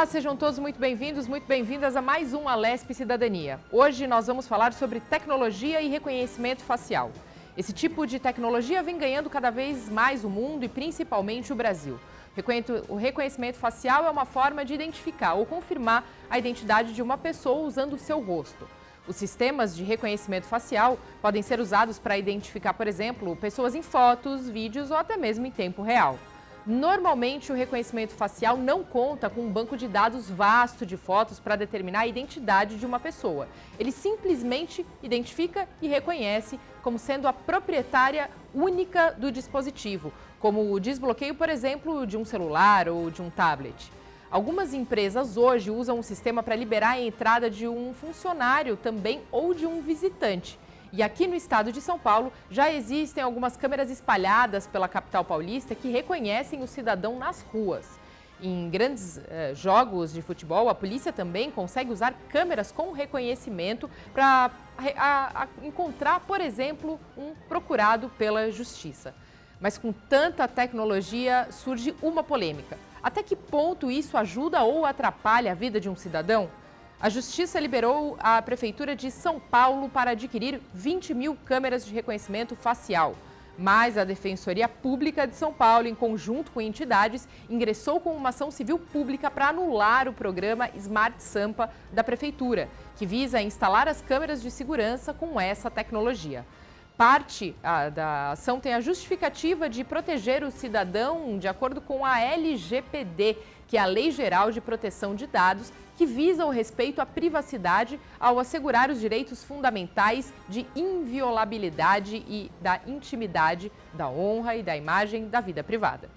Olá, sejam todos muito bem-vindos, muito bem-vindas a mais um Alesp Cidadania. Hoje nós vamos falar sobre tecnologia e reconhecimento facial. Esse tipo de tecnologia vem ganhando cada vez mais o mundo e principalmente o Brasil. O reconhecimento facial é uma forma de identificar ou confirmar a identidade de uma pessoa usando o seu rosto. Os sistemas de reconhecimento facial podem ser usados para identificar, por exemplo, pessoas em fotos, vídeos ou até mesmo em tempo real. Normalmente, o reconhecimento facial não conta com um banco de dados vasto de fotos para determinar a identidade de uma pessoa. Ele simplesmente identifica e reconhece como sendo a proprietária única do dispositivo, como o desbloqueio, por exemplo, de um celular ou de um tablet. Algumas empresas hoje usam o sistema para liberar a entrada de um funcionário também ou de um visitante. E aqui no estado de São Paulo já existem algumas câmeras espalhadas pela capital paulista que reconhecem o cidadão nas ruas. Em grandes jogos de futebol, a polícia também consegue usar câmeras com reconhecimento para encontrar, por exemplo, um procurado pela justiça. Mas com tanta tecnologia surge uma polêmica. Até que ponto isso ajuda ou atrapalha a vida de um cidadão? A Justiça liberou a Prefeitura de São Paulo para adquirir 20 mil câmeras de reconhecimento facial. Mas a Defensoria Pública de São Paulo, em conjunto com entidades, ingressou com uma ação civil pública para anular o programa Smart Sampa da Prefeitura, que visa instalar as câmeras de segurança com essa tecnologia. Parte da ação tem a justificativa de proteger o cidadão de acordo com a LGPD, que é a Lei Geral de Proteção de Dados, que visa o respeito à privacidade ao assegurar os direitos fundamentais de inviolabilidade e da intimidade, da honra e da imagem da vida privada.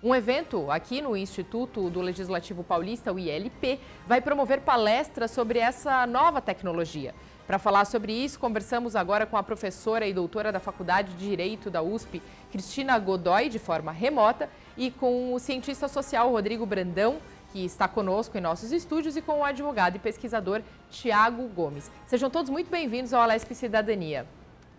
Um evento aqui no Instituto do Legislativo Paulista, o ILP, vai promover palestras sobre essa nova tecnologia. Para falar sobre isso, conversamos agora com a professora e doutora da Faculdade de Direito da USP, Cristina Godoy, de forma remota, e com o cientista social Rodrigo Brandão, que está conosco em nossos estúdios, e com o advogado e pesquisador Tiago Gomes. Sejam todos muito bem-vindos ao Alesp Cidadania.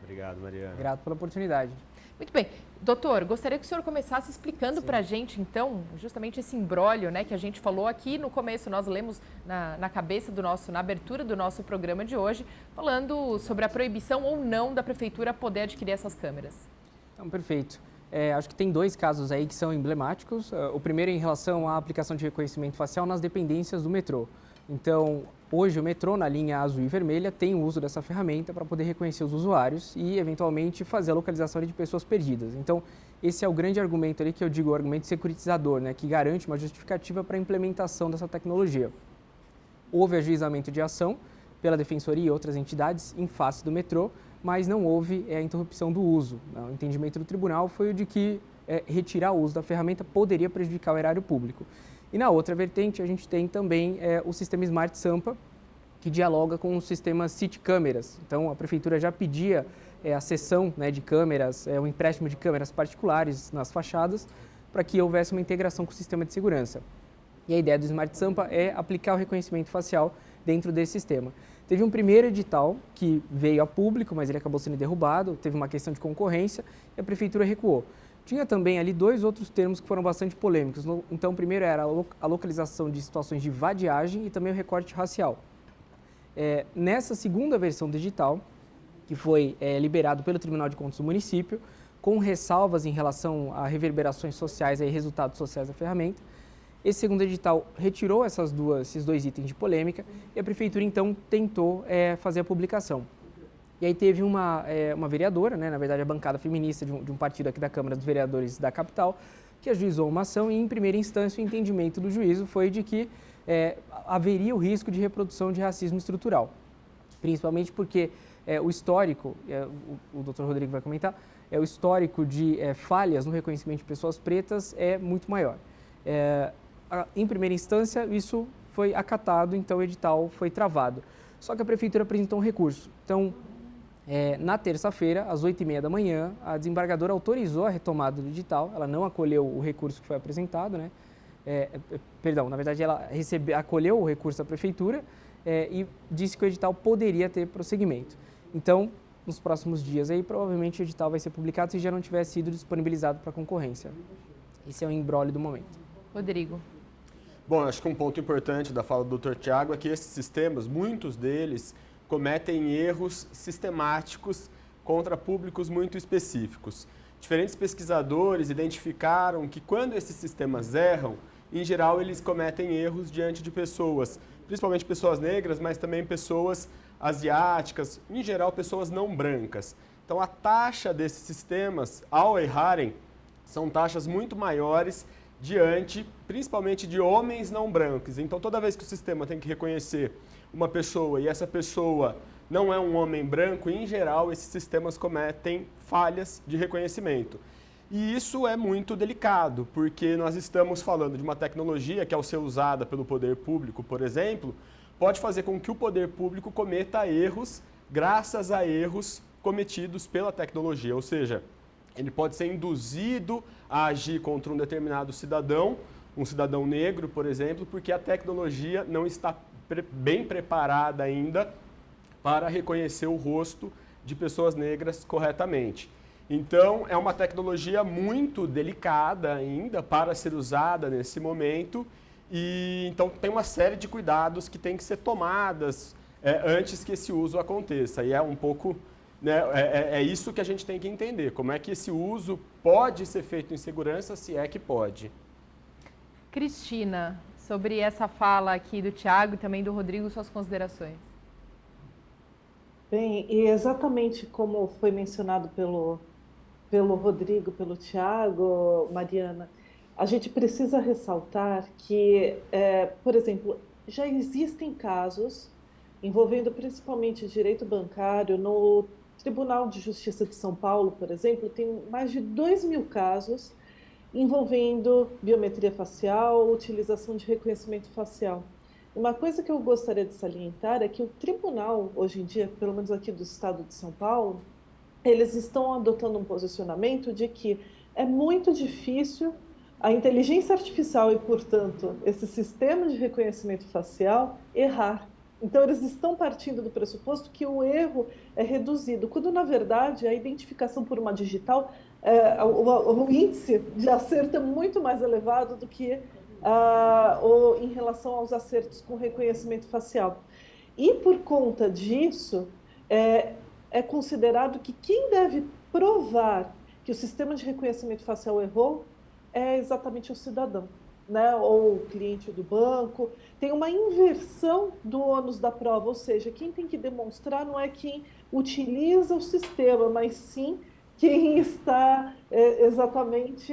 Obrigado, Mariana. Grato pela oportunidade. Muito bem. Doutor, gostaria que o senhor começasse explicando para a gente, então, justamente esse imbróglio, né, que a gente falou aqui no começo. Nós lemos na abertura do nosso programa de hoje, falando sobre a proibição ou não da Prefeitura poder adquirir essas câmeras. Então, perfeito. Acho que tem dois casos aí que são emblemáticos. O primeiro é em relação à aplicação de reconhecimento facial nas dependências do metrô. Então, hoje o metrô na linha azul e vermelha tem o uso dessa ferramenta para poder reconhecer os usuários e, eventualmente, fazer a localização de pessoas perdidas. Então, esse é o grande argumento ali que eu digo, o argumento securitizador, né, que garante uma justificativa para a implementação dessa tecnologia. Houve ajuizamento de ação pela Defensoria e outras entidades em face do metrô, mas não houve a interrupção do uso. O entendimento do tribunal foi o de que retirar o uso da ferramenta poderia prejudicar o erário público. E na outra vertente, a gente tem também o sistema Smart Sampa, que dialoga com o sistema City Câmeras. Então, a Prefeitura já pedia a cessão, né, de câmeras, o empréstimo de câmeras particulares nas fachadas, para que houvesse uma integração com o sistema de segurança. E a ideia do Smart Sampa é aplicar o reconhecimento facial dentro desse sistema. Teve um primeiro edital que veio a público, mas ele acabou sendo derrubado, teve uma questão de concorrência e a Prefeitura recuou. Tinha também ali dois outros termos que foram bastante polêmicos. Então, o primeiro era a localização de situações de vadiagem e também o recorte racial. Nessa segunda versão digital, que foi liberado pelo Tribunal de Contas do município, com ressalvas em relação a reverberações sociais e resultados sociais da ferramenta, esse segundo edital retirou esses dois itens de polêmica e a Prefeitura, então, tentou fazer a publicação. E aí teve uma vereadora, né, na verdade a bancada feminista de um partido aqui da Câmara dos Vereadores da capital, que ajuizou uma ação e, em primeira instância, o entendimento do juízo foi de que haveria o risco de reprodução de racismo estrutural. Principalmente porque o histórico, o doutor Rodrigo vai comentar, o histórico de falhas no reconhecimento de pessoas pretas é muito maior. Em primeira instância, isso foi acatado, então o edital foi travado. Só que a Prefeitura apresentou um recurso. Então, na terça-feira, às 8h30 da manhã, a desembargadora autorizou a retomada do edital, ela não acolheu o recurso que foi apresentado, né? Na verdade, ela acolheu o recurso da Prefeitura e disse que o edital poderia ter prosseguimento. Então, nos próximos dias, aí, provavelmente o edital vai ser publicado se já não tiver sido disponibilizado para concorrência. Esse é o imbróglio do momento. Rodrigo. Bom, acho que um ponto importante da fala do Dr. Tiago é que esses sistemas, muitos deles, cometem erros sistemáticos contra públicos muito específicos. Diferentes pesquisadores identificaram que quando esses sistemas erram, em geral eles cometem erros diante de pessoas, principalmente pessoas negras, mas também pessoas asiáticas, em geral pessoas não brancas. Então a taxa desses sistemas, ao errarem, são taxas muito maiores diante, principalmente de homens não brancos. Então toda vez que o sistema tem que reconhecer uma pessoa e essa pessoa não é um homem branco, em geral esses sistemas cometem falhas de reconhecimento. E isso é muito delicado, porque nós estamos falando de uma tecnologia que, ao ser usada pelo poder público, por exemplo, pode fazer com que o poder público cometa erros graças a erros cometidos pela tecnologia, ou seja, ele pode ser induzido a agir contra um determinado cidadão, um cidadão negro, por exemplo, porque a tecnologia não está bem preparada ainda para reconhecer o rosto de pessoas negras corretamente. Então, é uma tecnologia muito delicada ainda para ser usada nesse momento e então tem uma série de cuidados que tem que ser tomadas antes que esse uso aconteça. E é um pouco, né, é isso que a gente tem que entender, como é que esse uso pode ser feito em segurança, se é que pode. Cristina, sobre essa fala aqui do Tiago e também do Rodrigo, suas considerações. Bem, e exatamente como foi mencionado pelo Rodrigo, pelo Tiago, Mariana, a gente precisa ressaltar que, por exemplo, já existem casos envolvendo principalmente direito bancário. No Tribunal de Justiça de São Paulo, por exemplo, tem mais de 2.000 casos envolvendo biometria facial, utilização de reconhecimento facial. Uma coisa que eu gostaria de salientar é que o tribunal, hoje em dia, pelo menos aqui do estado de São Paulo, eles estão adotando um posicionamento de que é muito difícil a inteligência artificial e, portanto, esse sistema de reconhecimento facial errar. Então, eles estão partindo do pressuposto que o erro é reduzido, quando, na verdade, a identificação por uma digital, o índice de acerto é muito mais elevado do que em relação aos acertos com reconhecimento facial. E, por conta disso, é considerado que quem deve provar que o sistema de reconhecimento facial errou é exatamente o cidadão, né? Ou o cliente do banco. Tem uma inversão do ônus da prova, ou seja, quem tem que demonstrar não é quem utiliza o sistema, mas sim quem está exatamente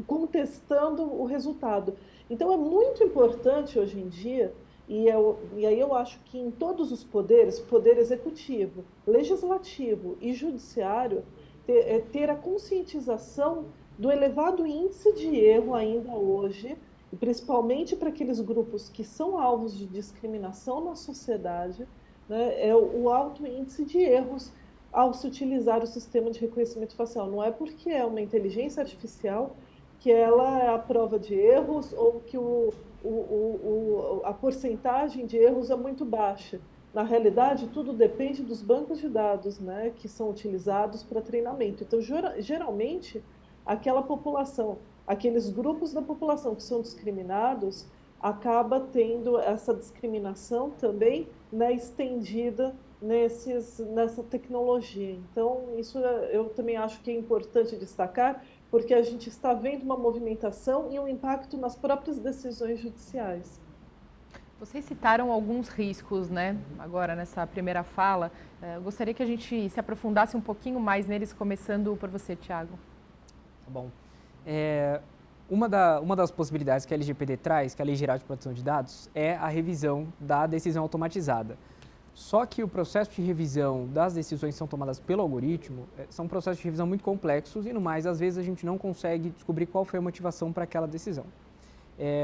contestando o resultado. Então, é muito importante hoje em dia, e aí eu acho que em todos os poderes, poder executivo, legislativo e judiciário, ter a conscientização do elevado índice de erro ainda hoje, e principalmente para aqueles grupos que são alvos de discriminação na sociedade, né, é o alto índice de erros ao se utilizar o sistema de reconhecimento facial. Não é porque é uma inteligência artificial que ela é a prova de erros ou que a porcentagem de erros é muito baixa. Na realidade, tudo depende dos bancos de dados, né, que são utilizados para treinamento. Então, geralmente, aquela população, aqueles grupos da população que são discriminados, acaba tendo essa discriminação também, né, estendida nessa tecnologia. Então, isso eu também acho que é importante destacar, porque a gente está vendo uma movimentação e um impacto nas próprias decisões judiciais. Vocês citaram alguns riscos, né? Agora, nessa primeira fala. Eu gostaria que a gente se aprofundasse um pouquinho mais neles, começando por você, Tiago. Tá bom. Uma das possibilidades que a LGPD traz, que é a Lei Geral de Proteção de Dados, é a revisão da decisão automatizada. Só que o processo de revisão das decisões que são tomadas pelo algoritmo são processos de revisão muito complexos e, no mais, às vezes a gente não consegue descobrir qual foi a motivação para aquela decisão.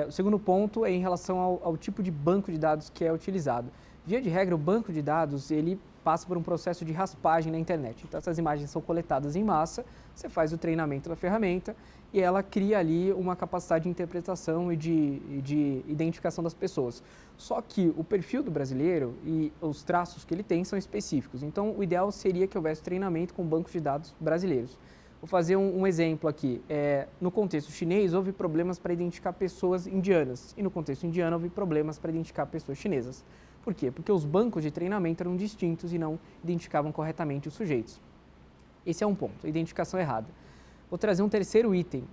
O segundo ponto é em relação ao tipo de banco de dados que é utilizado. Via de regra, o banco de dados ele passa por um processo de raspagem na internet. Então, essas imagens são coletadas em massa, você faz o treinamento da ferramenta e ela cria ali uma capacidade de interpretação e de identificação das pessoas. Só que o perfil do brasileiro e os traços que ele tem são específicos. Então, o ideal seria que houvesse treinamento com bancos de dados brasileiros. Vou fazer um exemplo aqui. No contexto chinês, houve problemas para identificar pessoas indianas. E no contexto indiano, houve problemas para identificar pessoas chinesas. Por quê? Porque os bancos de treinamento eram distintos e não identificavam corretamente os sujeitos. Esse é um ponto, a identificação errada. Vou trazer um terceiro item.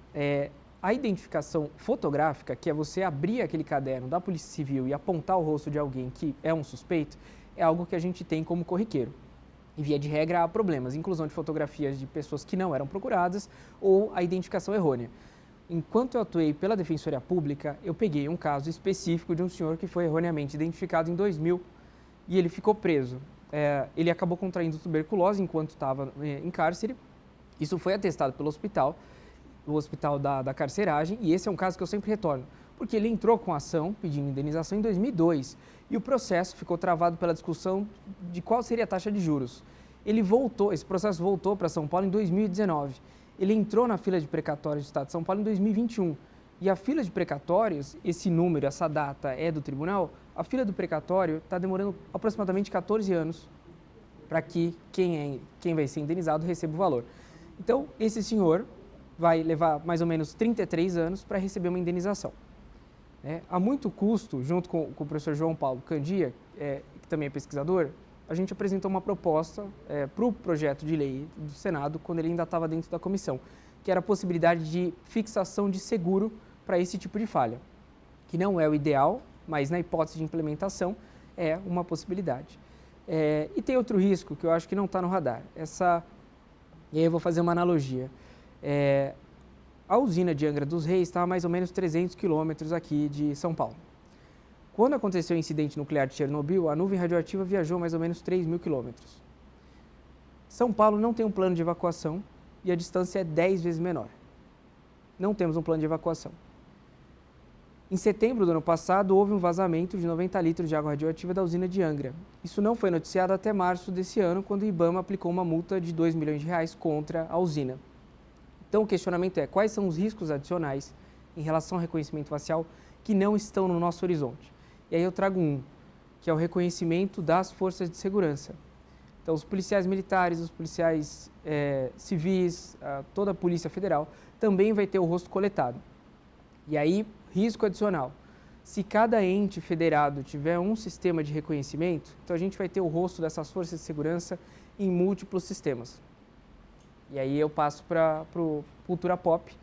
A identificação fotográfica, que é você abrir aquele caderno da Polícia Civil e apontar o rosto de alguém que é um suspeito, é algo que a gente tem como corriqueiro. E, via de regra, há problemas, inclusão de fotografias de pessoas que não eram procuradas ou a identificação errônea. Enquanto eu atuei pela Defensoria Pública, eu peguei um caso específico de um senhor que foi erroneamente identificado em 2000 e ele ficou preso. Ele acabou contraindo tuberculose enquanto estava em cárcere. Isso foi atestado pelo hospital, o hospital da carceragem, e esse é um caso que eu sempre retorno, porque ele entrou com ação pedindo indenização em 2002 e o processo ficou travado pela discussão de qual seria a taxa de juros. Esse processo voltou para São Paulo em 2019. Ele entrou na fila de precatórios do Estado de São Paulo em 2021. E a fila de precatórios, esse número, essa data é do tribunal, a fila do precatório está demorando aproximadamente 14 anos para que quem vai ser indenizado receba o valor. Então, esse senhor vai levar mais ou menos 33 anos para receber uma indenização. Há muito custo, junto com o professor João Paulo Candia, que também é pesquisador, a gente apresentou uma proposta para o projeto de lei do Senado, quando ele ainda estava dentro da comissão, que era a possibilidade de fixação de seguro para esse tipo de falha, que não é o ideal, mas na hipótese de implementação é uma possibilidade. E tem outro risco que eu acho que não está no radar. E aí eu vou fazer uma analogia. A usina de Angra dos Reis está a mais ou menos 300 quilômetros aqui de São Paulo. Quando aconteceu o incidente nuclear de Chernobyl, a nuvem radioativa viajou mais ou menos 3.000 quilômetros. São Paulo não tem um plano de evacuação e a distância é 10 vezes menor. Não temos um plano de evacuação. Em setembro do ano passado, houve um vazamento de 90 litros de água radioativa da usina de Angra. Isso não foi noticiado até março desse ano, quando o IBAMA aplicou uma multa de R$2 milhões contra a usina. Então, o questionamento é: quais são os riscos adicionais em relação ao reconhecimento facial que não estão no nosso horizonte? E aí eu trago que é o reconhecimento das forças de segurança. Então, os policiais militares, os policiais civis, toda a Polícia Federal também vai ter o rosto coletado. E aí, risco adicional. Se cada ente federado tiver um sistema de reconhecimento, então a gente vai ter o rosto dessas forças de segurança em múltiplos sistemas. E aí eu passo para o cultura pop,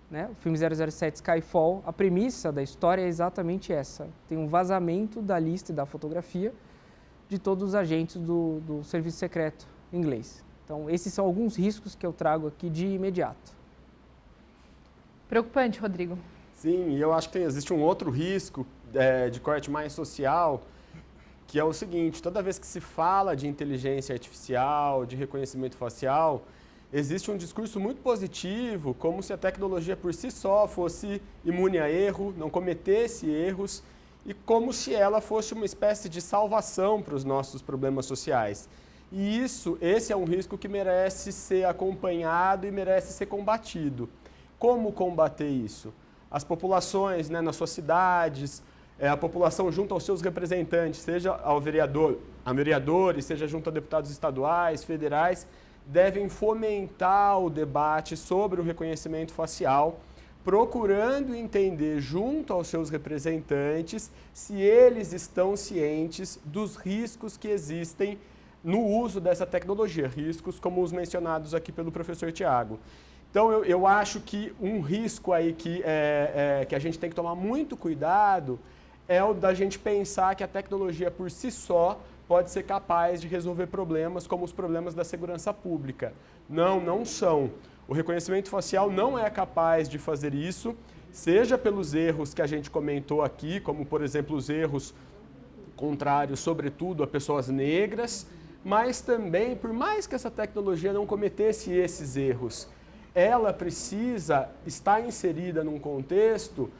né? O filme 007 Skyfall, a premissa da história é exatamente essa. Tem um vazamento da lista e da fotografia de todos os agentes do serviço secreto inglês. Então, esses são alguns riscos que eu trago aqui de imediato. Preocupante, Rodrigo. Sim, e eu acho que existe um outro risco de corte mais social, que é o seguinte: toda vez que se fala de inteligência artificial, de reconhecimento facial, existe um discurso muito positivo, como se a tecnologia por si só fosse imune a erro, não cometesse erros, e como se ela fosse uma espécie de salvação para os nossos problemas sociais. E esse é um risco que merece ser acompanhado e merece ser combatido. Como combater isso? As populações, né, nas suas cidades, a população junto aos seus representantes, seja a vereadores, seja junto a deputados estaduais, federais, devem fomentar o debate sobre o reconhecimento facial, procurando entender junto aos seus representantes se eles estão cientes dos riscos que existem no uso dessa tecnologia, riscos como os mencionados aqui pelo professor Tiago. Então, eu acho que um risco aí que a gente tem que tomar muito cuidado é o da gente pensar que a tecnologia por si só pode ser capaz de resolver problemas como os problemas da segurança pública. Não são. O reconhecimento facial não é capaz de fazer isso, seja pelos erros que a gente comentou aqui, como, por exemplo, os erros contrários, sobretudo, a pessoas negras, mas também, por mais que essa tecnologia não cometesse esses erros, ela precisa estar inserida num contexto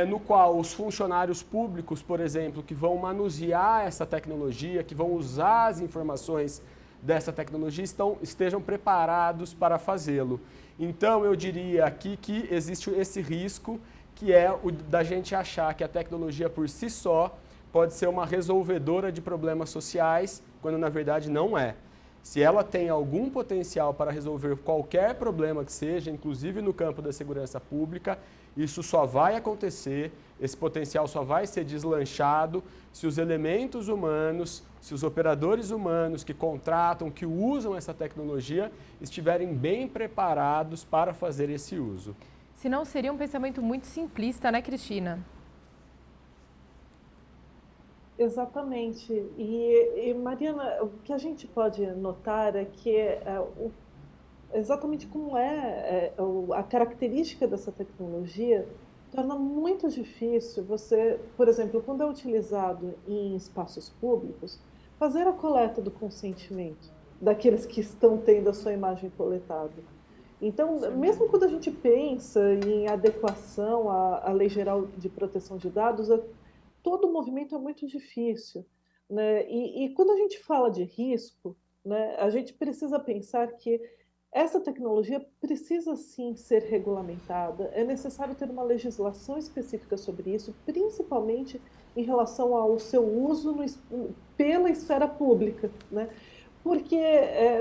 no qual os funcionários públicos, por exemplo, que vão manusear essa tecnologia, que vão usar as informações dessa tecnologia, estejam preparados para fazê-lo. Então, eu diria aqui que existe esse risco, que é o da gente achar que a tecnologia por si só pode ser uma resolvedora de problemas sociais, quando na verdade não é. Se ela tem algum potencial para resolver qualquer problema que seja, inclusive no campo da segurança pública, isso só vai acontecer, esse potencial só vai ser deslanchado se os elementos humanos, se os operadores humanos que contratam, que usam essa tecnologia, estiverem bem preparados para fazer esse uso. Senão seria um pensamento muito simplista, né, Cristina? Exatamente. E Mariana, o que a gente pode notar é que exatamente como a característica dessa tecnologia torna muito difícil você, por exemplo, quando é utilizado em espaços públicos, fazer a coleta do consentimento daqueles que estão tendo a sua imagem coletada. Então, mesmo quando a gente pensa em adequação à Lei Geral de Proteção de Dados, todo o movimento é muito difícil, né? E quando a gente fala de risco, né, a gente precisa pensar que essa tecnologia precisa sim ser regulamentada, é necessário ter uma legislação específica sobre isso, principalmente em relação ao seu uso pela esfera pública, né? Porque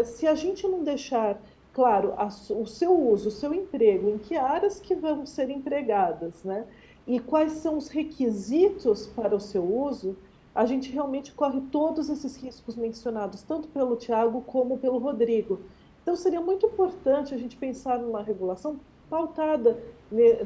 se a gente não deixar claro o seu uso, o seu emprego, em que áreas que vão ser empregadas, né? E quais são os requisitos para o seu uso, a gente realmente corre todos esses riscos mencionados, tanto pelo Tiago como pelo Rodrigo. Então, seria muito importante a gente pensar numa regulação pautada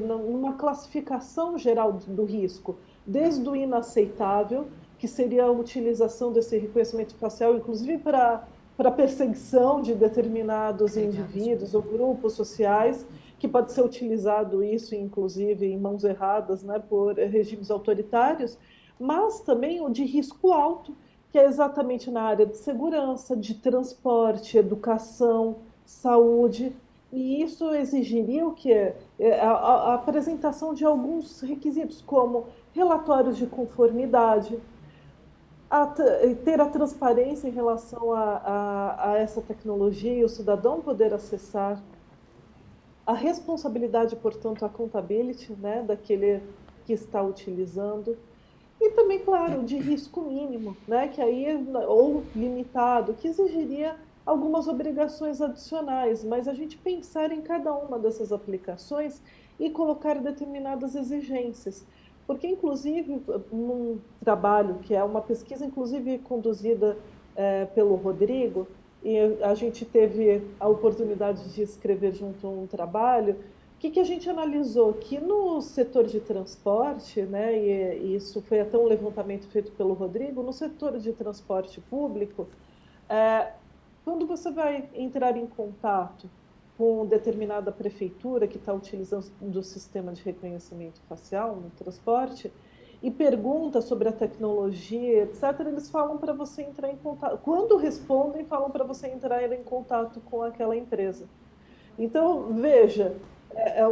numa classificação geral do risco, desde o inaceitável, que seria a utilização desse reconhecimento facial, inclusive para perseguição de determinados indivíduos ou grupos sociais, que pode ser utilizado isso, inclusive, em mãos erradas, né, por regimes autoritários, mas também o de risco alto, que é exatamente na área de segurança, de transporte, educação, saúde, e isso exigiria o quê? A apresentação de alguns requisitos, como relatórios de conformidade, ter a transparência em relação a essa tecnologia e o cidadão poder acessar, a responsabilidade, portanto, a accountability, né, daquele que está utilizando, e também, claro, de risco mínimo, né, que aí, ou limitado, que exigiria algumas obrigações adicionais, mas a gente pensar em cada uma dessas aplicações e colocar determinadas exigências. Porque, inclusive, num trabalho que é uma pesquisa, inclusive, conduzida pelo Rodrigo, e a gente teve a oportunidade de escrever junto um trabalho, o que a gente analisou? Que no setor de transporte, né, e isso foi até um levantamento feito pelo Rodrigo, no setor de transporte público, quando você vai entrar em contato com determinada prefeitura que está utilizando o sistema de reconhecimento facial no transporte e pergunta sobre a tecnologia, etc., eles falam para você entrar em contato. Quando respondem, falam para você entrar em contato com aquela empresa. Então, veja,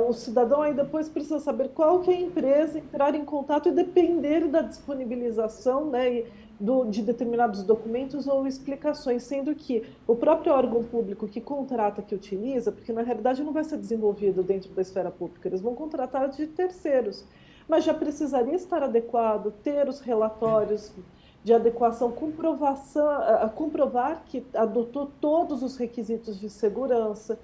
o cidadão aí depois precisa saber qual que é a empresa, entrar em contato e depender da disponibilização, né, de determinados documentos ou explicações, sendo que o próprio órgão público que contrata, que utiliza, porque na realidade não vai ser desenvolvido dentro da esfera pública, eles vão contratar de terceiros, mas já precisaria estar adequado, ter os relatórios de adequação, comprovar que adotou todos os requisitos de segurança,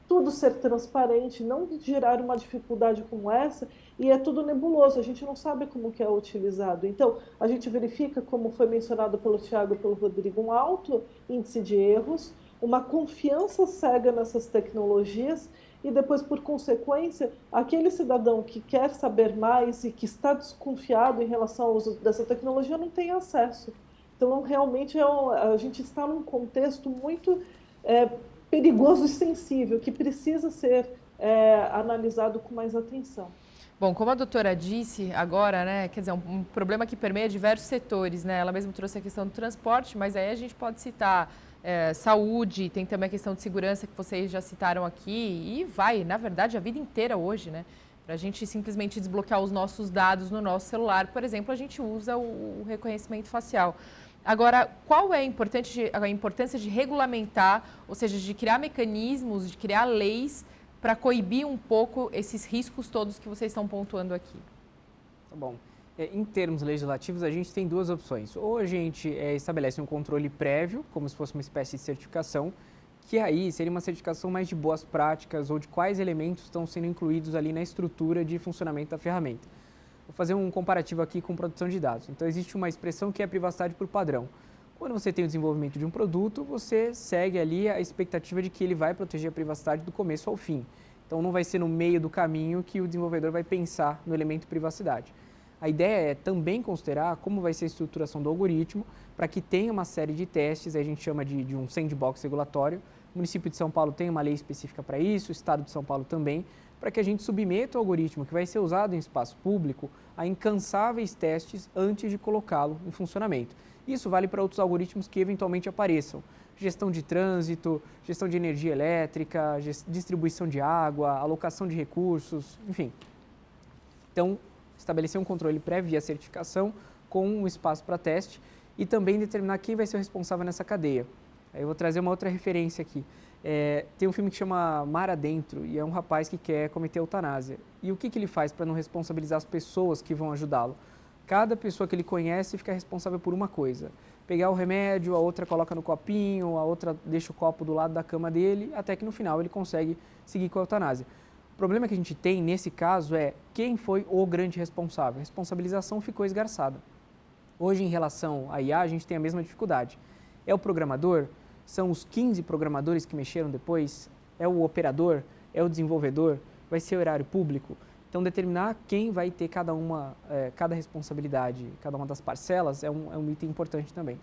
tudo ser transparente, não gerar uma dificuldade como essa, e é tudo nebuloso, a gente não sabe como que é utilizado. Então, a gente verifica, como foi mencionado pelo Tiago e pelo Rodrigo, um alto índice de erros, uma confiança cega nessas tecnologias, e depois, por consequência, aquele cidadão que quer saber mais e que está desconfiado em relação ao uso dessa tecnologia não tem acesso. Então, realmente, a gente está num contexto muito perigoso e sensível, que precisa ser analisado com mais atenção. Bom, como a doutora disse agora, né, quer dizer, um problema que permeia diversos setores, né? Ela mesma trouxe a questão do transporte, mas aí a gente pode citar saúde, tem também a questão de segurança que vocês já citaram aqui, e vai, na verdade, a vida inteira hoje, né? Para a gente simplesmente desbloquear os nossos dados no nosso celular, por exemplo, a gente usa o reconhecimento facial. Agora, qual é a importância de regulamentar, ou seja, de criar mecanismos, de criar leis para coibir um pouco esses riscos todos que vocês estão pontuando aqui? Tá bom. Em termos legislativos, a gente tem duas opções. Ou a gente estabelece um controle prévio, como se fosse uma espécie de certificação, que aí seria uma certificação mais de boas práticas ou de quais elementos estão sendo incluídos ali na estrutura de funcionamento da ferramenta. Vou fazer um comparativo aqui com produção de dados. Então, existe uma expressão que é a privacidade por padrão. Quando você tem o desenvolvimento de um produto, você segue ali a expectativa de que ele vai proteger a privacidade do começo ao fim. Então, não vai ser no meio do caminho que o desenvolvedor vai pensar no elemento privacidade. A ideia é também considerar como vai ser a estruturação do algoritmo para que tenha uma série de testes, a gente chama de um sandbox regulatório. O município de São Paulo tem uma lei específica para isso, o estado de São Paulo também, para que a gente submeta o algoritmo que vai ser usado em espaço público a incansáveis testes antes de colocá-lo em funcionamento. Isso vale para outros algoritmos que eventualmente apareçam. Gestão de trânsito, gestão de energia elétrica, distribuição de água, alocação de recursos, enfim. Então, estabelecer um controle prévio via certificação com um espaço para teste e também determinar quem vai ser o responsável nessa cadeia. Aí eu vou trazer uma outra referência aqui. Tem um filme que chama Mar Adentro e é um rapaz que quer cometer eutanásia. E o que ele faz para não responsabilizar as pessoas que vão ajudá-lo? Cada pessoa que ele conhece fica responsável por uma coisa. Pegar o remédio, a outra coloca no copinho, a outra deixa o copo do lado da cama dele, até que no final ele consegue seguir com a eutanásia. O problema que a gente tem nesse caso é quem foi o grande responsável. A responsabilização ficou esgarçada. Hoje, em relação à IA, a gente tem a mesma dificuldade. É o programador? São os 15 programadores que mexeram depois? É o operador? É o desenvolvedor? Vai ser o erário público? Então, determinar quem vai ter cada responsabilidade, cada uma das parcelas, é um item importante também.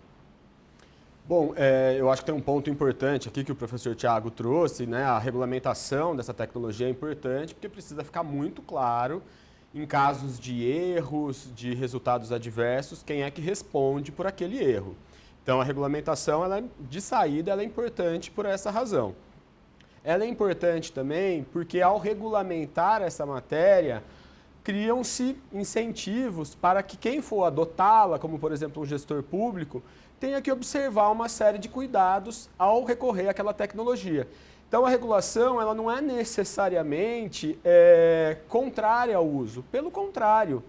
Bom, eu acho que tem um ponto importante aqui que o professor Thiago trouxe, né? A regulamentação dessa tecnologia é importante porque precisa ficar muito claro, em casos de erros, de resultados adversos, quem é que responde por aquele erro. Então, a regulamentação, de saída, ela é importante por essa razão. Ela é importante também porque, ao regulamentar essa matéria, criam-se incentivos para que quem for adotá-la, como, por exemplo, um gestor público, tenha que observar uma série de cuidados ao recorrer àquela tecnologia. Então, a regulação ela não é necessariamente contrária ao uso. Pelo contrário,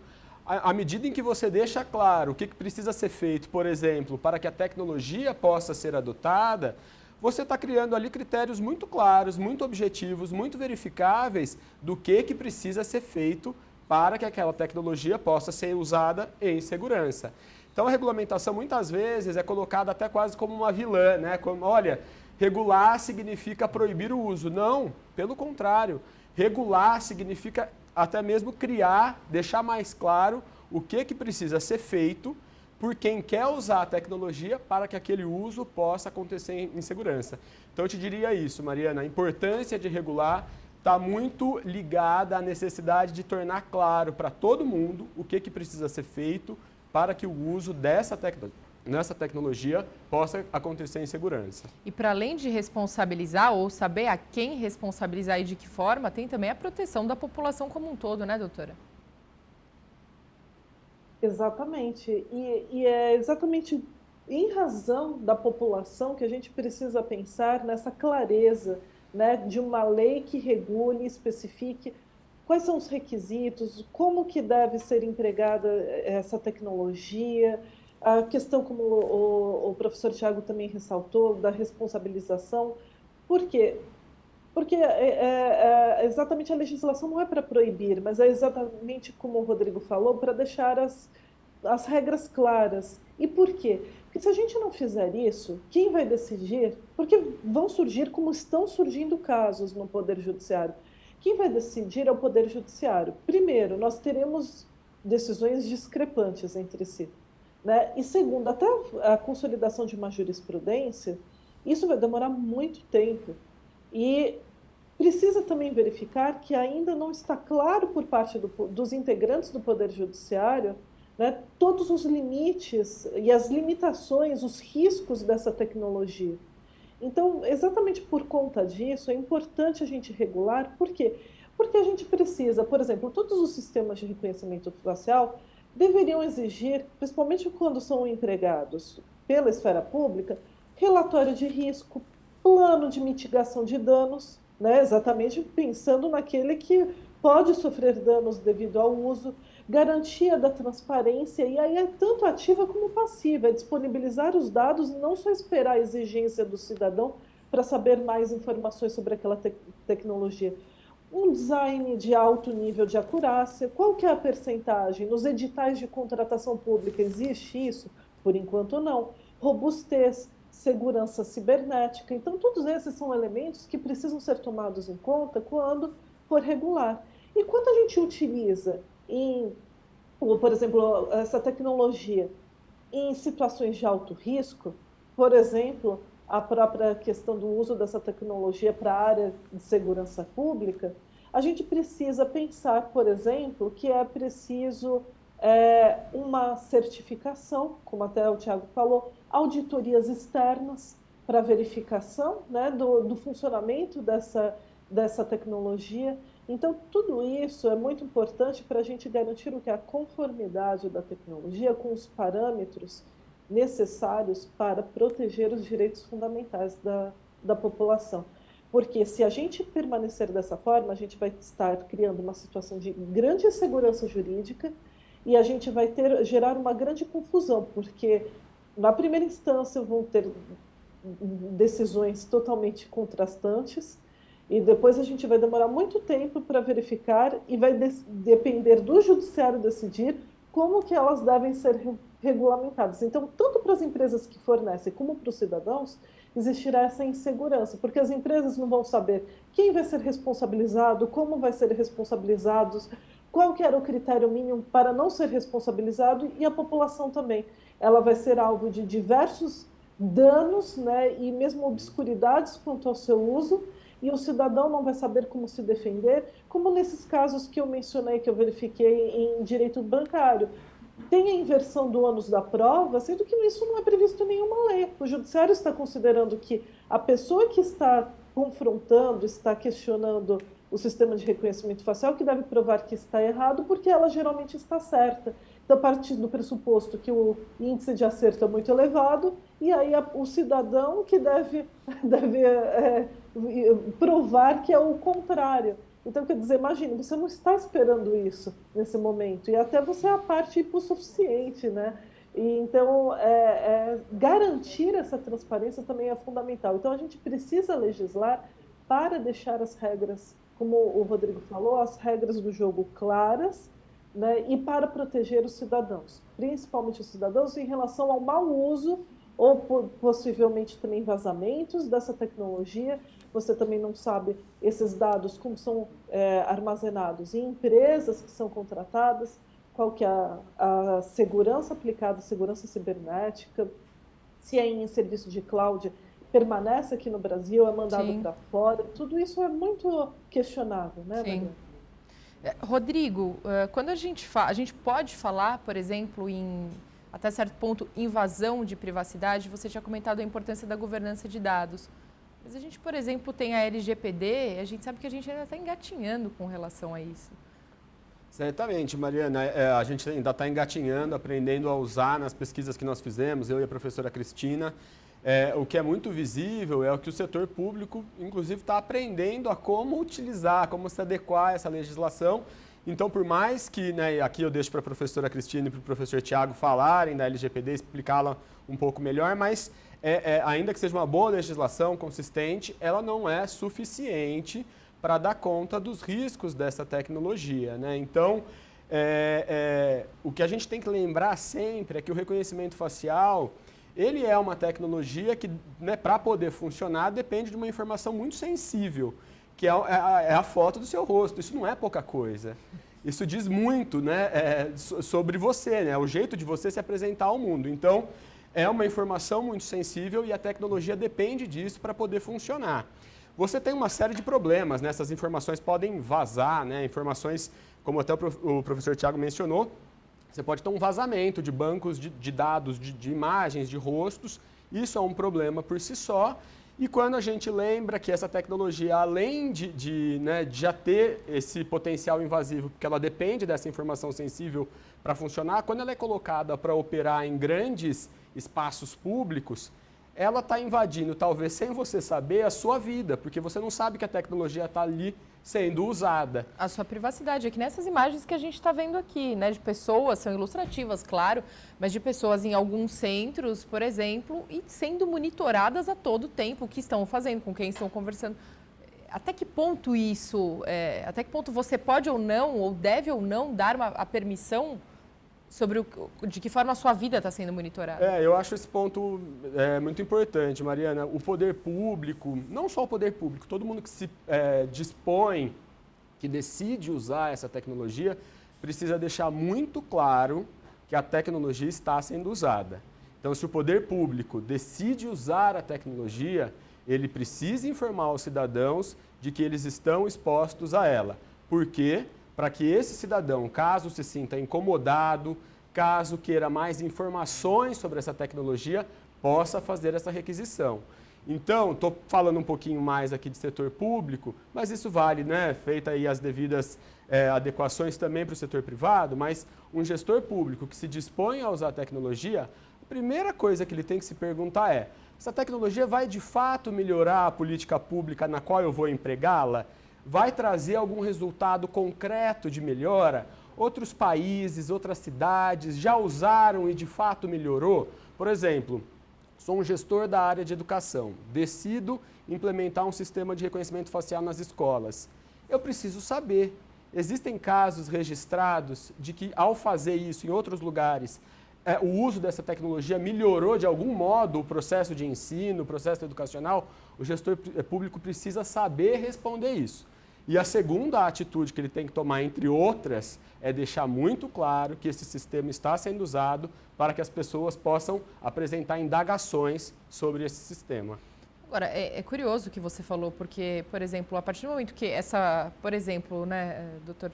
à medida em que você deixa claro o que precisa ser feito, por exemplo, para que a tecnologia possa ser adotada, você está criando ali critérios muito claros, muito objetivos, muito verificáveis do que precisa ser feito para que aquela tecnologia possa ser usada em segurança. Então, a regulamentação, muitas vezes, é colocada até quase como uma vilã, né? Como, olha, regular significa proibir o uso. Não, pelo contrário. Regular significa até mesmo criar, deixar mais claro o que precisa ser feito por quem quer usar a tecnologia para que aquele uso possa acontecer em segurança. Então, eu te diria isso, Mariana, a importância de regular está muito ligada à necessidade de tornar claro para todo mundo o que precisa ser feito para que o uso dessa tecnologia possa acontecer em segurança. E para além de responsabilizar ou saber a quem responsabilizar e de que forma, tem também a proteção da população como um todo, né, doutora? Exatamente. E é exatamente em razão da população que a gente precisa pensar nessa clareza, né, de uma lei que regule, especifique quais são os requisitos, como que deve ser empregada essa tecnologia, a questão, como o professor Thiago também ressaltou, da responsabilização. Por quê? Porque exatamente a legislação não é para proibir, mas é exatamente como o Rodrigo falou, para deixar as regras claras. E por quê? Porque se a gente não fizer isso, quem vai decidir? Porque vão surgir, como estão surgindo casos no Poder Judiciário. Quem vai decidir é o Poder Judiciário. Primeiro, nós teremos decisões discrepantes entre si, né? E segundo, até a consolidação de uma jurisprudência, isso vai demorar muito tempo. E precisa também verificar que ainda não está claro por parte dos integrantes do Poder Judiciário, né, todos os limites e as limitações, os riscos dessa tecnologia. Então, exatamente por conta disso, é importante a gente regular. Por quê? Porque a gente precisa, por exemplo, todos os sistemas de reconhecimento facial deveriam exigir, principalmente quando são empregados pela esfera pública, relatório de risco, plano de mitigação de danos, né? Exatamente pensando naquele que pode sofrer danos devido ao uso, garantia da transparência, e aí é tanto ativa como passiva, é disponibilizar os dados e não só esperar a exigência do cidadão para saber mais informações sobre aquela tecnologia. Um design de alto nível de acurácia, qual que é a percentagem? Nos editais de contratação pública existe isso? Por enquanto não. Robustez, segurança cibernética. Então, todos esses são elementos que precisam ser tomados em conta quando for regular. E quando a gente utiliza, por exemplo, essa tecnologia em situações de alto risco, por exemplo, a própria questão do uso dessa tecnologia para a área de segurança pública, a gente precisa pensar, por exemplo, que é preciso uma certificação, como até o Tiago falou, auditorias externas para verificação, né, do funcionamento dessa tecnologia. Então, tudo isso é muito importante para a gente garantir o que é a conformidade da tecnologia com os parâmetros necessários para proteger os direitos fundamentais da população. Porque se a gente permanecer dessa forma, a gente vai estar criando uma situação de grande insegurança jurídica e a gente vai gerar uma grande confusão, porque na primeira instância vão ter decisões totalmente contrastantes e depois a gente vai demorar muito tempo para verificar e vai depender do judiciário decidir como que elas devem ser regulamentadas. Então, tanto para as empresas que fornecem como para os cidadãos, existirá essa insegurança, porque as empresas não vão saber quem vai ser responsabilizado, como vai ser responsabilizado, qual que era o critério mínimo para não ser responsabilizado, e a população também. Ela vai ser alvo de diversos danos, né, e mesmo obscuridades quanto ao seu uso, e o cidadão não vai saber como se defender, como nesses casos que eu mencionei, que eu verifiquei em direito bancário. Tem a inversão do ônus da prova, sendo que isso não é previsto em nenhuma lei. O judiciário está considerando que a pessoa que está confrontando, está questionando o sistema de reconhecimento facial, que deve provar que está errado, porque ela geralmente está certa. Então, a partir do pressuposto que o índice de acerto é muito elevado, e aí o cidadão que deve provar que é o contrário. Então, quer dizer, imagine, você não está esperando isso nesse momento, e até você é a parte hipossuficiente, né? E, então, garantir essa transparência também é fundamental. Então, a gente precisa legislar para deixar as regras, como o Rodrigo falou, as regras do jogo claras, né? E para proteger os cidadãos, principalmente os cidadãos em relação ao mau uso ou possivelmente também vazamentos dessa tecnologia. Você também não sabe esses dados como são armazenados em empresas que são contratadas, qual que é a segurança aplicada, segurança cibernética, se é em serviço de cloud, permanece aqui no Brasil, é mandado para fora. Tudo isso é muito questionável, né, Maria? Rodrigo, quando a gente pode falar, por exemplo, em até certo ponto, invasão de privacidade, você tinha comentado a importância da governança de dados. Mas a gente, por exemplo, tem a LGPD, a gente sabe que a gente ainda está engatinhando com relação a isso. Certamente, Mariana. A gente ainda está engatinhando, aprendendo a usar nas pesquisas que nós fizemos, eu e a professora Cristina. O que é muito visível é o que o setor público, inclusive, está aprendendo a como utilizar, como se adequar a essa legislação. Então, por mais que, né, aqui eu deixo para a professora Cristina e para o professor Tiago falarem da LGPD, explicá-la um pouco melhor, mas ainda que seja uma boa legislação consistente, ela não é suficiente para dar conta dos riscos dessa tecnologia, né? Então, o que a gente tem que lembrar sempre é que o reconhecimento facial, ele é uma tecnologia que, né, para poder funcionar, depende de uma informação muito sensível, que é a foto do seu rosto. Isso não é pouca coisa. Isso diz muito, né, sobre você, né, o jeito de você se apresentar ao mundo. Então, é uma informação muito sensível e a tecnologia depende disso para poder funcionar. Você tem uma série de problemas, né? Essas informações podem vazar, né? Informações, como até o professor Tiago mencionou, você pode ter um vazamento de bancos de dados, de imagens, de rostos. Isso é um problema por si só. E quando a gente lembra que essa tecnologia, além de já ter esse potencial invasivo, porque ela depende dessa informação sensível para funcionar, quando ela é colocada para operar em grandes espaços públicos, ela está invadindo, talvez sem você saber, a sua vida, porque você não sabe que a tecnologia está ali sendo usada. A sua privacidade, é que nessas imagens que a gente está vendo aqui, né, de pessoas, são ilustrativas, claro, mas de pessoas em alguns centros, por exemplo, e sendo monitoradas a todo tempo, o que estão fazendo, com quem estão conversando. Até que ponto até que ponto você pode ou não, ou deve ou não dar a permissão sobre de que forma a sua vida está sendo monitorada? Eu acho esse ponto muito importante, Mariana. O poder público, não só o poder público, todo mundo que se dispõe, que decide usar essa tecnologia, precisa deixar muito claro que a tecnologia está sendo usada. Então, se o poder público decide usar a tecnologia, ele precisa informar os cidadãos de que eles estão expostos a ela. Por quê? Para que esse cidadão, caso se sinta incomodado, caso queira mais informações sobre essa tecnologia, possa fazer essa requisição. Então, estou falando um pouquinho mais aqui de setor público, mas isso vale, né? Feita aí as devidas adequações também para o setor privado, mas um gestor público que se dispõe a usar a tecnologia, a primeira coisa que ele tem que se perguntar é: essa tecnologia vai de fato melhorar a política pública na qual eu vou empregá-la? Vai trazer algum resultado concreto de melhora? Outros países, outras cidades já usaram e de fato melhorou? Por exemplo, sou um gestor da área de educação, decido implementar um sistema de reconhecimento facial nas escolas. Eu preciso saber, existem casos registrados de que ao fazer isso em outros lugares, o uso dessa tecnologia melhorou de algum modo o processo de ensino, o processo educacional? O gestor público precisa saber responder isso. E a segunda atitude que ele tem que tomar, entre outras, é deixar muito claro que esse sistema está sendo usado para que as pessoas possam apresentar indagações sobre esse sistema. Agora, é curioso o que você falou, porque, por exemplo, a partir do momento que por exemplo, né, doutor,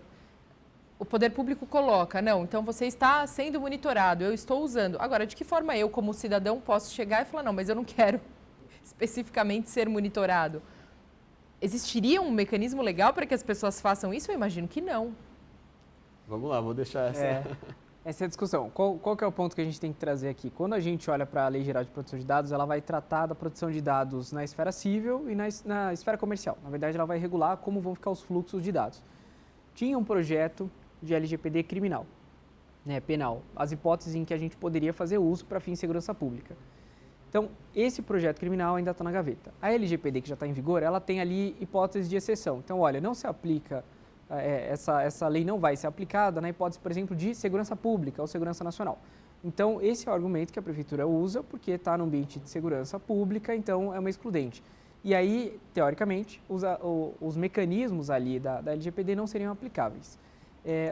o poder público coloca, não, então você está sendo monitorado, eu estou usando. Agora, de que forma eu, como cidadão, posso chegar e falar, não, mas eu não quero especificamente ser monitorado? Existiria um mecanismo legal para que as pessoas façam isso? Eu imagino que não. Vamos lá, vou deixar essa... Essa é a discussão. Qual que é o ponto que a gente tem que trazer aqui? Quando a gente olha para a Lei Geral de Proteção de Dados, ela vai tratar da proteção de dados na esfera civil e na esfera comercial. Na verdade, ela vai regular como vão ficar os fluxos de dados. Tinha um projeto de LGPD criminal, né, penal, as hipóteses em que a gente poderia fazer uso para fins de segurança pública. Então, esse projeto criminal ainda está na gaveta. A LGPD, que já está em vigor, ela tem ali hipóteses de exceção. Então, olha, não se aplica, essa lei não vai ser aplicada na hipótese, por exemplo, de segurança pública ou segurança nacional. Então, esse é o argumento que a Prefeitura usa, porque está no ambiente de segurança pública, então é uma excludente. E aí, teoricamente, os mecanismos ali da LGPD não seriam aplicáveis.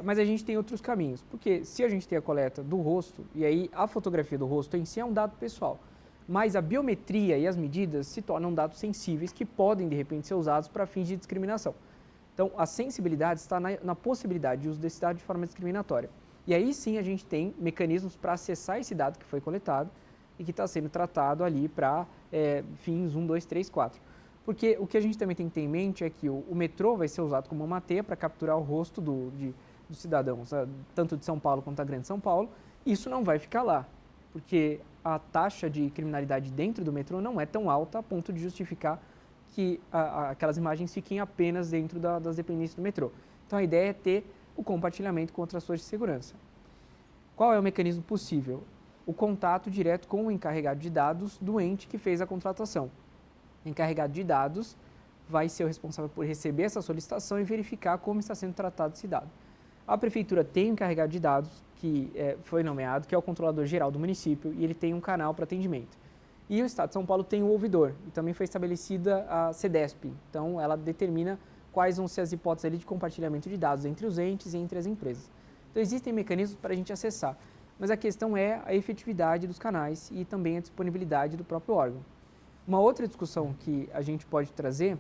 Mas a gente tem outros caminhos, porque se a gente tem a coleta do rosto, e aí a fotografia do rosto em si é um dado pessoal, mas a biometria e as medidas se tornam dados sensíveis que podem, de repente, ser usados para fins de discriminação. Então, a sensibilidade está na possibilidade de uso desse dado de forma discriminatória. E aí sim a gente tem mecanismos para acessar esse dado que foi coletado e que está sendo tratado ali para fins 1, 2, 3, 4. Porque o que a gente também tem que ter em mente é que o metrô vai ser usado como uma teia para capturar o rosto dos cidadãos, tanto de São Paulo quanto da Grande São Paulo. Isso não vai ficar lá, porque a taxa de criminalidade dentro do metrô não é tão alta a ponto de justificar que aquelas imagens fiquem apenas dentro das dependências do metrô. Então, a ideia é ter o compartilhamento com outras forças de segurança. Qual é o mecanismo possível? O contato direto com o encarregado de dados do ente que fez a contratação. O encarregado de dados vai ser o responsável por receber essa solicitação e verificar como está sendo tratado esse dado. A Prefeitura tem um encarregado de dados que foi nomeado, que é o controlador geral do município, e ele tem um canal para atendimento. E o Estado de São Paulo tem o ouvidor, e também foi estabelecida a CEDESP, então ela determina quais vão ser as hipóteses ali de compartilhamento de dados entre os entes e entre as empresas. Então existem mecanismos para a gente acessar, mas a questão é a efetividade dos canais e também a disponibilidade do próprio órgão. Uma outra discussão que a gente pode trazer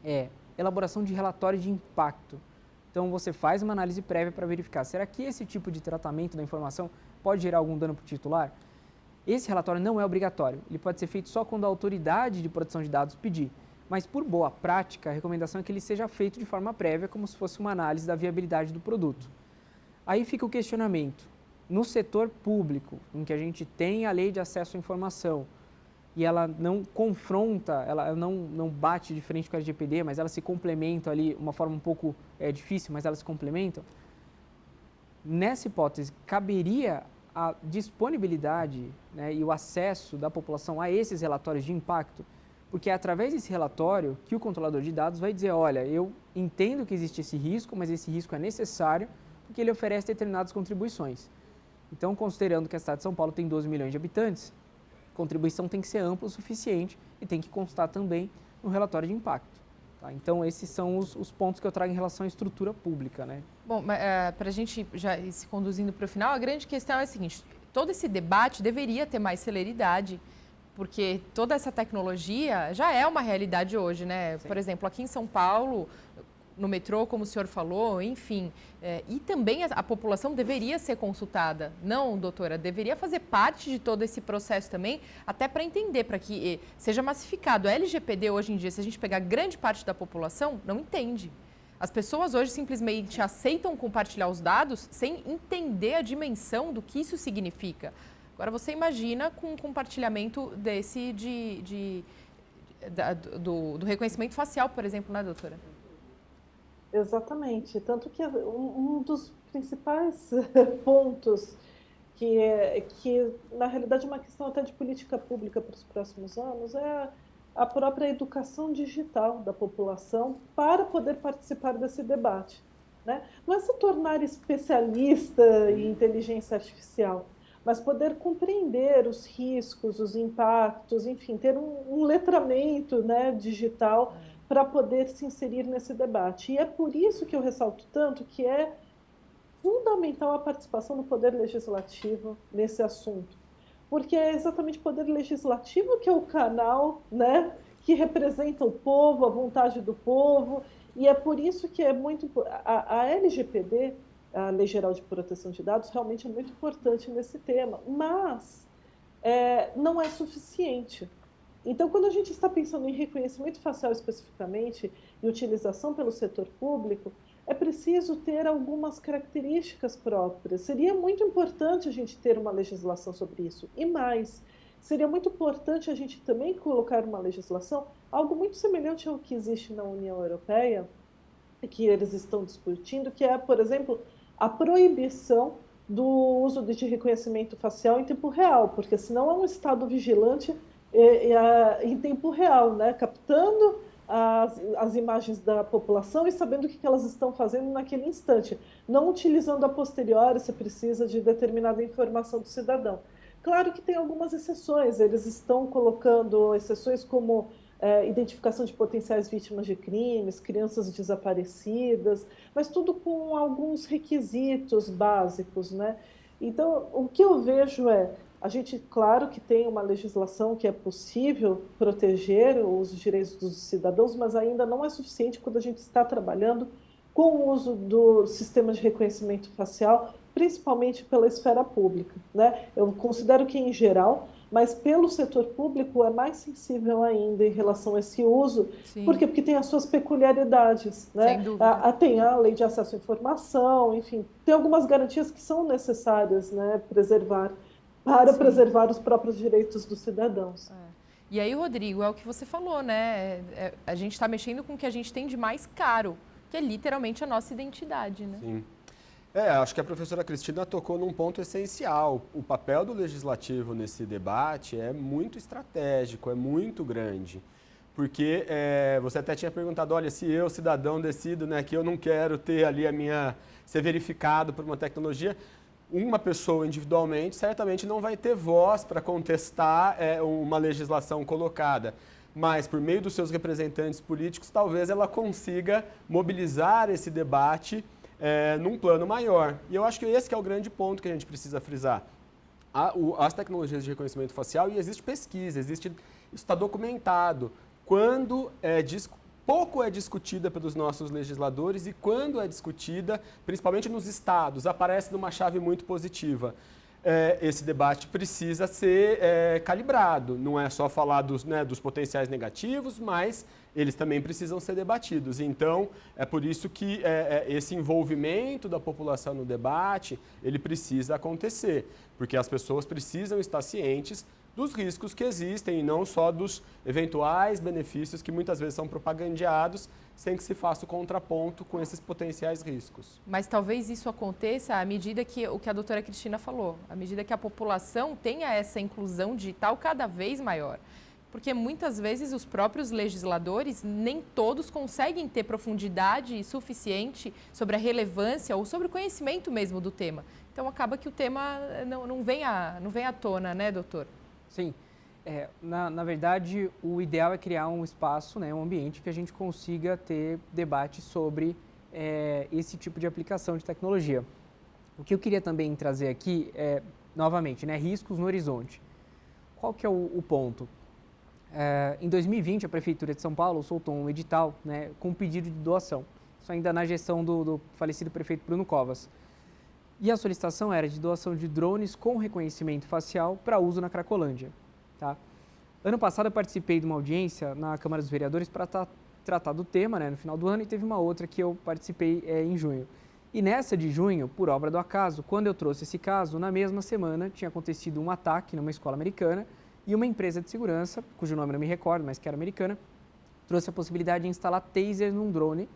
é elaboração de relatório de impacto. Então, você faz uma análise prévia para verificar, será que esse tipo de tratamento da informação pode gerar algum dano para o titular? Esse relatório não é obrigatório, ele pode ser feito só quando a autoridade de proteção de dados pedir, mas por boa prática, a recomendação é que ele seja feito de forma prévia, como se fosse uma análise da viabilidade do produto. Aí fica o questionamento, no setor público, em que a gente tem a lei de acesso à informação, e ela não confronta, ela não bate de frente com a LGPD, mas elas se complementam ali, uma forma um pouco difícil, mas elas se complementam. Nessa hipótese, caberia a disponibilidade, né, e o acesso da população a esses relatórios de impacto, porque é através desse relatório que o controlador de dados vai dizer, olha, eu entendo que existe esse risco, mas esse risco é necessário porque ele oferece determinadas contribuições. Então, considerando que a cidade de São Paulo tem 12 milhões de habitantes, a contribuição tem que ser ampla o suficiente e tem que constar também no relatório de impacto. Tá? Então, esses são os pontos que eu trago em relação à estrutura pública, né? Bom, para a gente já ir se conduzindo para o final, a grande questão é a seguinte, todo esse debate deveria ter mais celeridade, porque toda essa tecnologia já é uma realidade hoje, né? Sim. Por exemplo, aqui em São Paulo, no metrô, como o senhor falou, enfim, e também a população deveria ser consultada, não, doutora? Deveria fazer parte de todo esse processo também, até para entender, para que seja massificado. A LGPD hoje em dia, se a gente pegar grande parte da população, não entende. As pessoas hoje simplesmente aceitam compartilhar os dados sem entender a dimensão do que isso significa. Agora, você imagina com um compartilhamento desse do reconhecimento facial, por exemplo, né, doutora? Exatamente. Tanto que um dos principais pontos que, na realidade, é uma questão até de política pública para os próximos anos, é a própria educação digital da população para poder participar desse debate, né? Não é se tornar especialista em inteligência artificial, mas poder compreender os riscos, os impactos, enfim, ter um letramento, né, digital para poder se inserir nesse debate. E é por isso que eu ressalto tanto que é fundamental a participação do Poder Legislativo nesse assunto, porque é exatamente o Poder Legislativo que é o canal, né, que representa o povo, a vontade do povo, e é por isso que é muito... A LGPD, a Lei Geral de Proteção de Dados, realmente é muito importante nesse tema, mas não é suficiente. Então, quando a gente está pensando em reconhecimento facial especificamente e utilização pelo setor público, é preciso ter algumas características próprias. Seria muito importante a gente ter uma legislação sobre isso. E mais, seria muito importante a gente também colocar uma legislação, algo muito semelhante ao que existe na União Europeia, que eles estão discutindo, que é, por exemplo, a proibição do uso de reconhecimento facial em tempo real, porque senão é um Estado vigilante em tempo real, né? Captando as imagens da população e sabendo o que elas estão fazendo naquele instante, não utilizando a posteriori se precisa de determinada informação do cidadão. Claro que tem algumas exceções, eles estão colocando exceções como identificação de potenciais vítimas de crimes, crianças desaparecidas, mas tudo com alguns requisitos básicos, né? Então, o que eu vejo a gente, claro que tem uma legislação que é possível proteger os direitos dos cidadãos, mas ainda não é suficiente quando a gente está trabalhando com o uso do sistema de reconhecimento facial, principalmente pela esfera pública, né? Eu considero que, em geral, mas pelo setor público é mais sensível ainda em relação a esse uso. Sim. Por quê? Porque tem as suas peculiaridades, né? Sem dúvida. Tem a lei de acesso à informação, enfim, tem algumas garantias que são necessárias, né, para preservar os próprios direitos dos cidadãos. E aí, Rodrigo, é o que você falou, né? A gente está mexendo com o que a gente tem de mais caro, que é literalmente a nossa identidade, né? Sim. Acho que a professora Cristina tocou num ponto essencial. O papel do legislativo nesse debate é muito estratégico, é muito grande. Porque você até tinha perguntado, olha, se eu, cidadão, decido, né, que eu não quero ter ali ser verificado por uma tecnologia, uma pessoa individualmente certamente não vai ter voz para contestar uma legislação colocada. Mas, por meio dos seus representantes políticos, talvez ela consiga mobilizar esse debate num plano maior. E eu acho que esse que é o grande ponto que a gente precisa frisar. As tecnologias de reconhecimento facial, e existe pesquisa, isso está documentado. Quando pouco é discutida pelos nossos legisladores e quando é discutida, principalmente nos estados, aparece numa chave muito positiva. Esse debate precisa ser calibrado, não é só falar dos potenciais negativos, mas eles também precisam ser debatidos. Então, é por isso que esse envolvimento da população no debate, ele precisa acontecer, porque as pessoas precisam estar cientes dos riscos que existem e não só dos eventuais benefícios que muitas vezes são propagandeados sem que se faça o contraponto com esses potenciais riscos. Mas talvez isso aconteça à medida que o que a doutora Cristina falou, à medida que a população tenha essa inclusão digital cada vez maior. Porque muitas vezes os próprios legisladores, nem todos conseguem ter profundidade suficiente sobre a relevância ou sobre o conhecimento mesmo do tema. Então acaba que o tema não vem à tona, né, doutor? Sim. Na verdade, o ideal é criar um espaço, né, um ambiente que a gente consiga ter debate sobre esse tipo de aplicação de tecnologia. O que eu queria também trazer aqui é, novamente, né, riscos no horizonte. Qual que é o ponto? Em 2020, a Prefeitura de São Paulo soltou um edital, né, com um pedido de doação. Isso ainda na gestão do falecido prefeito Bruno Covas. E a solicitação era de doação de drones com reconhecimento facial para uso na Cracolândia. Tá? Ano passado eu participei de uma audiência na Câmara dos Vereadores para tratar do tema, né, no final do ano, e teve uma outra que eu participei em junho. E nessa de junho, por obra do acaso, quando eu trouxe esse caso, na mesma semana tinha acontecido um ataque numa escola americana e uma empresa de segurança, cujo nome não me recordo, mas que era americana, trouxe a possibilidade de instalar taser num drone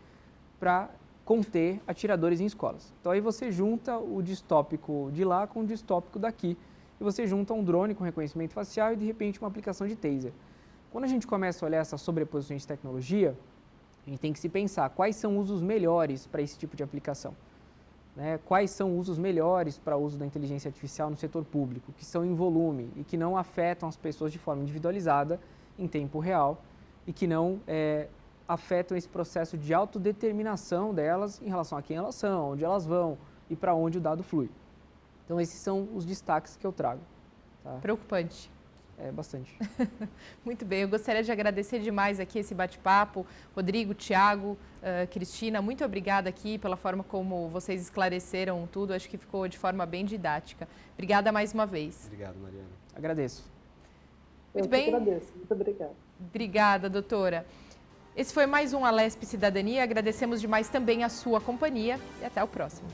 para conter atiradores em escolas. Então aí você junta o distópico de lá com o distópico daqui, e você junta um drone com reconhecimento facial e de repente uma aplicação de taser. Quando a gente começa a olhar essas sobreposições de tecnologia, a gente tem que se pensar quais são usos melhores para esse tipo de aplicação. Né? Quais são usos melhores para o uso da inteligência artificial no setor público, que são em volume e que não afetam as pessoas de forma individualizada, em tempo real, e que não afetam esse processo de autodeterminação delas em relação a quem elas são, onde elas vão e para onde o dado flui. Então, esses são os destaques que eu trago. Tá? Preocupante. Bastante. Muito bem, eu gostaria de agradecer demais aqui esse bate-papo. Rodrigo, Tiago, Cristina, muito obrigada aqui pela forma como vocês esclareceram tudo. Acho que ficou de forma bem didática. Obrigada mais uma vez. Obrigado, Mariana. Agradeço. Muito bem. Agradeço. Muito obrigada. Obrigada, doutora. Esse foi mais um Alesp Cidadania. Agradecemos demais também a sua companhia e até o próximo.